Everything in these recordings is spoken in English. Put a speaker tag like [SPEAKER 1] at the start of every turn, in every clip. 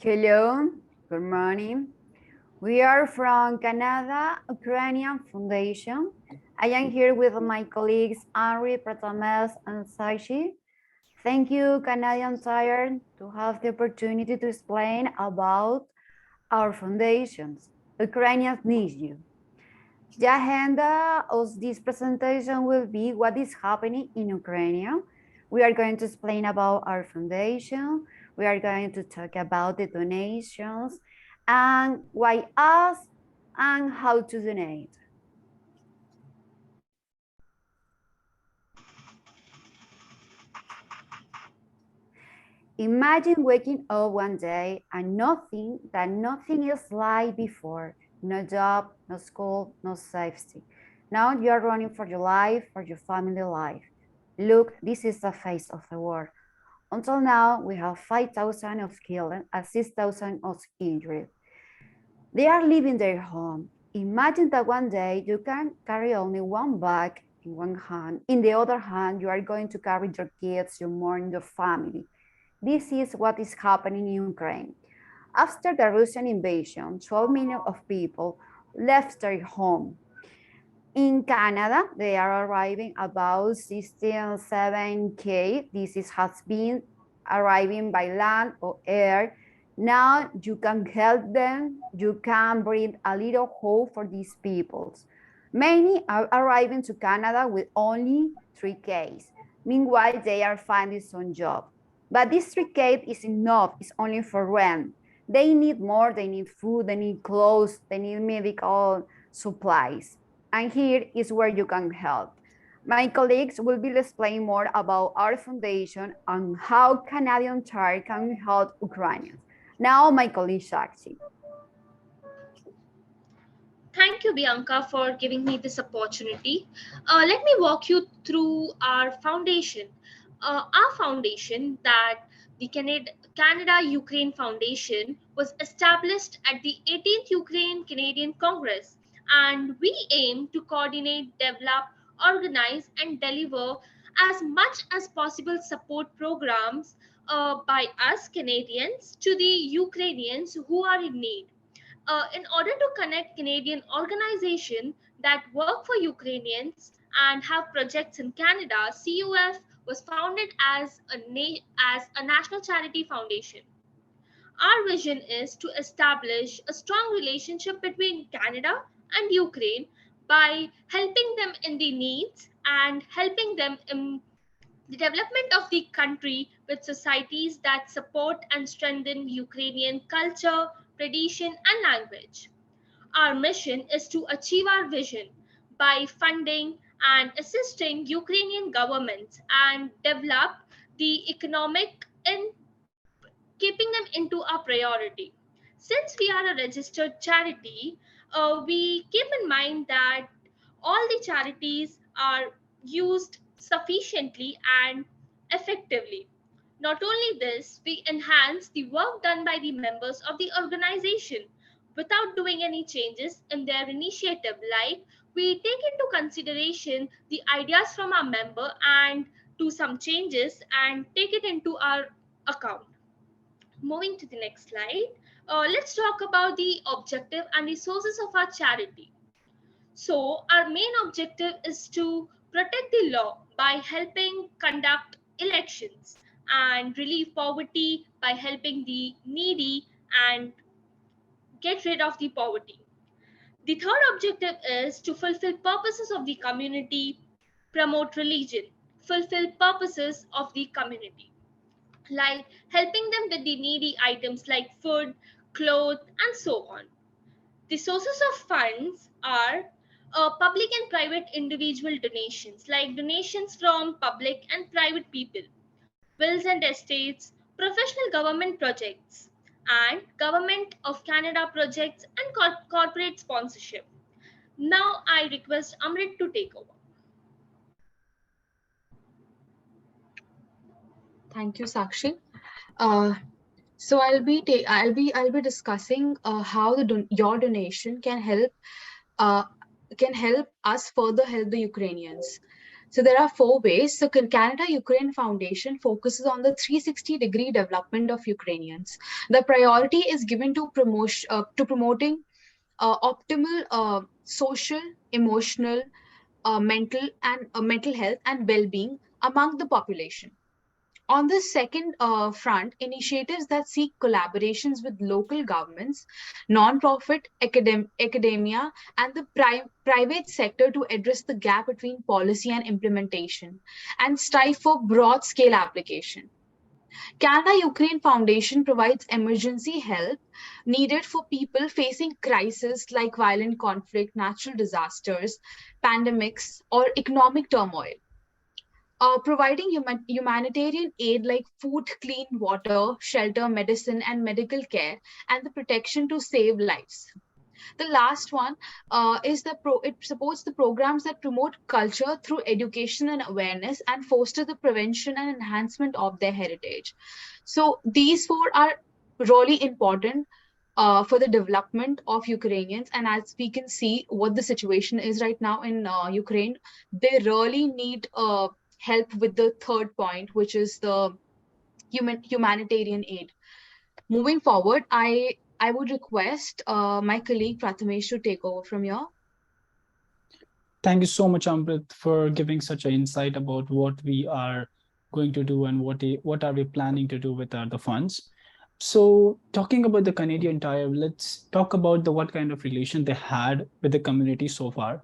[SPEAKER 1] Hello, good morning. We are from Canada Ukrainian Foundation. I am here with my colleagues Henri, Pratames, and Sashi. Thank you, Canadian Tire, to have the opportunity to explain about our foundations. Ukrainians need you. The agenda of this presentation will be what is happening in Ukraine. We are going to explain about our foundation. We are going to talk about the donations and why us and how to donate. Imagine waking up one day and nothing is like before. No job, no school, no safety. Now you are running for your life, for your family life. Look, this is the face of the war. Until now, we have 5,000 of killed and 6,000 of injured. They are leaving their home. Imagine that one day you can carry only one bag in one hand. In the other hand, you are going to carry your kids, your mom, your family. This is what is happening in Ukraine. After the Russian invasion, 12 million of people left their home. In Canada, they are arriving about 67K. Has been arriving by land or air. Now you can help them. You can bring a little hope for these peoples. Many are arriving to Canada with only 3Ks. Meanwhile, they are finding some job. But this 3K is enough. It's only for rent. They need more. They need food. They need clothes. They need medical supplies. And here is where you can help. My colleagues will be explaining more about our foundation and how Canadian Tire can help Ukrainians. Now, my colleague Shakti.
[SPEAKER 2] Thank you, Bianca, for giving me this opportunity. Let me walk you through our foundation. Our foundation, that the Canada-Ukraine Foundation, was established at the 18th Ukraine Canadian Congress, and we aim to coordinate, develop, organize, and deliver as much as possible support programs by us Canadians to the Ukrainians who are in need. In order to connect Canadian organizations that work for Ukrainians and have projects in Canada, CUF was founded as a national charity foundation. Our vision is to establish a strong relationship between Canada and Ukraine by helping them in the needs and helping them in the development of the country with societies that support and strengthen Ukrainian culture, tradition, and language. Our mission is to achieve our vision by funding and assisting Ukrainian governments and develop the economic in keeping them into our priority. Since we are a registered charity, we keep in mind that all the charities are used sufficiently and effectively. Not only this, we enhance the work done by the members of the organization without doing any changes in their initiative. Like, we take into consideration the ideas from our member and do some changes and take it into our account. Moving to the next slide, let's talk about the objective and the sources of our charity. So, our main objective is to protect the law by helping conduct elections and relieve poverty by helping the needy and get rid of the poverty. The third objective is to fulfill purposes of the community, promote religion, fulfill purposes of the community, like helping them with the needy items like food, clothes, and so on. The sources of funds are public and private individual donations, like donations from public and private people, wills and estates, professional government projects, and Government of Canada projects and corporate sponsorship. Now I request Amrit to take over.
[SPEAKER 3] Thank you, Sakshi. Uh, so I'll be discussing how your donation can help us further help the Ukrainians. So there are four ways. So Canada Ukraine Foundation focuses on the 360-degree development of Ukrainians. The priority is given to promoting optimal social, emotional, mental health and well-being among the population. On the second front, initiatives that seek collaborations with local governments, non-profit, academia, and the private sector to address the gap between policy and implementation, and strive for broad-scale application. Canada Ukraine Foundation provides emergency help needed for people facing crises like violent conflict, natural disasters, pandemics, or economic turmoil. Providing humanitarian aid like food, clean water, shelter, medicine, and medical care, and the protection to save lives. The last one is it supports the programs that promote culture through education and awareness and foster the prevention and enhancement of their heritage. So these four are really important for the development of Ukrainians. And as we can see, what the situation is right now in Ukraine, they really need help with the third point, which is the humanitarian aid. Moving forward, I would request my colleague Prathamesh to take over from here.
[SPEAKER 4] Thank you so much, Amrit, for giving such an insight about what we are going to do and what are we planning to do with the funds. So talking about the Canadian Tire, let's talk about the what kind of relation they had with the community so far.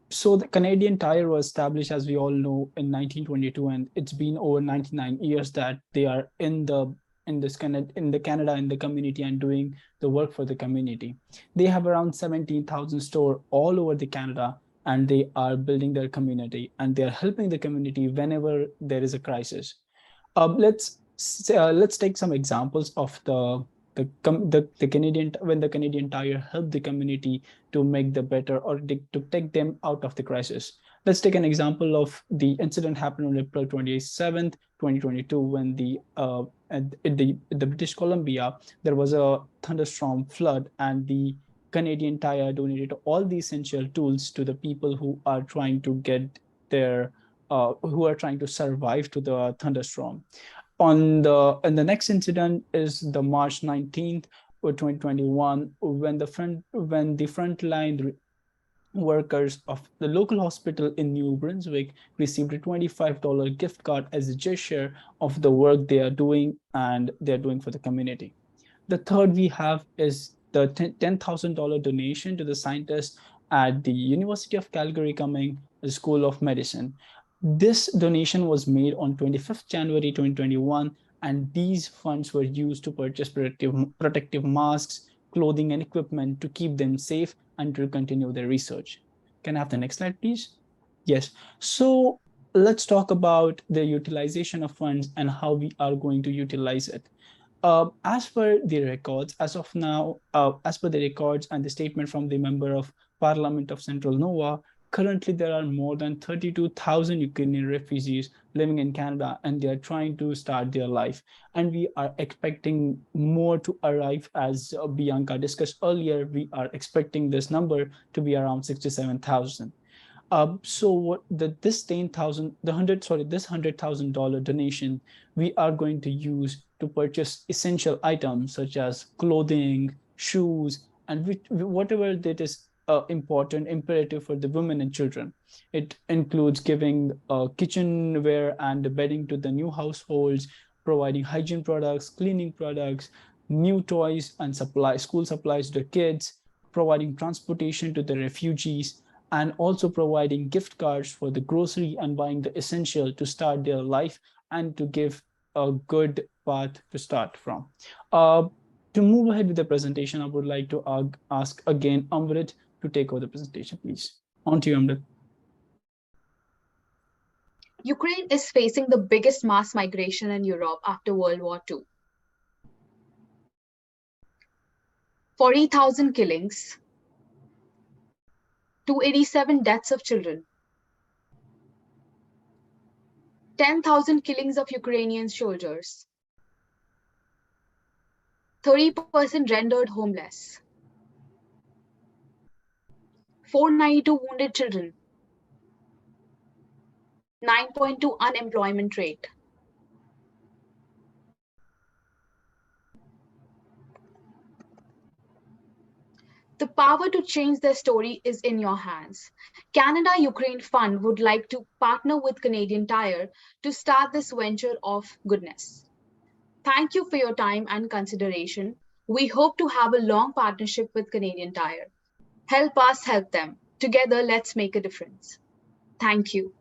[SPEAKER 4] So the Canadian Tire was established, as we all know, in 1922, and it's been over 99 years that they are in the Canada in the community and doing the work for the community. They have around 17,000 stores all over the Canada, and they are building their community and they are helping the community whenever there is a crisis. Let's take some examples of the Canadian when the Canadian Tire helped the community to make the better or to take them out of the crisis. Let's take an example of the incident happened on April 27th, 2022, when the British Columbia there was a thunderstorm flood, and the Canadian Tire donated all the essential tools to the people who are trying to get their who are trying to survive to the thunderstorm. And the next incident is the March 19th, 2021, when the frontline workers of the local hospital in New Brunswick received a $25 gift card as a gesture of the work they are doing and they're doing for the community. The third we have is the $10,000 donation to the scientists at the University of Calgary Cumming School of Medicine. This donation was made on 25th January 2021, and these funds were used to purchase protective masks, clothing, and equipment to keep them safe and to continue their research. Can I have the next slide, please? Yes. So let's talk about the utilization of funds and how we are going to utilize it. As per the records, as of now, as per the records and the statement from the Member of Parliament of Central Nova, currently there are more than 32,000 Ukrainian refugees living in Canada, and they are trying to start their life. And we are expecting more to arrive. As Bianca discussed earlier, we are expecting this number to be around 67,000. So what this 10,000, this $100,000 donation, we are going to use to purchase essential items such as clothing, shoes, and whatever that is important, imperative for the women and children. It includes giving kitchenware and bedding to the new households, providing hygiene products, cleaning products, new toys and school supplies to the kids, providing transportation to the refugees, and also providing gift cards for the grocery and buying the essential to start their life and to give a good path to start from. To move ahead with the presentation, I would like to ask again Amrit to take over the presentation, please. On to you, Amrit.
[SPEAKER 3] Ukraine is facing the biggest mass migration in Europe after World War II. 40,000 killings, 287 deaths of children, 10,000 killings of Ukrainian soldiers, 30% rendered homeless, 492 wounded children, 9.2 unemployment rate. The power to change their story is in your hands. Canada Ukraine Fund would like to partner with Canadian Tire to start this venture of goodness. Thank you for your time and consideration. We hope to have a long partnership with Canadian Tire. Help us help them. Together, let's make a difference. Thank you.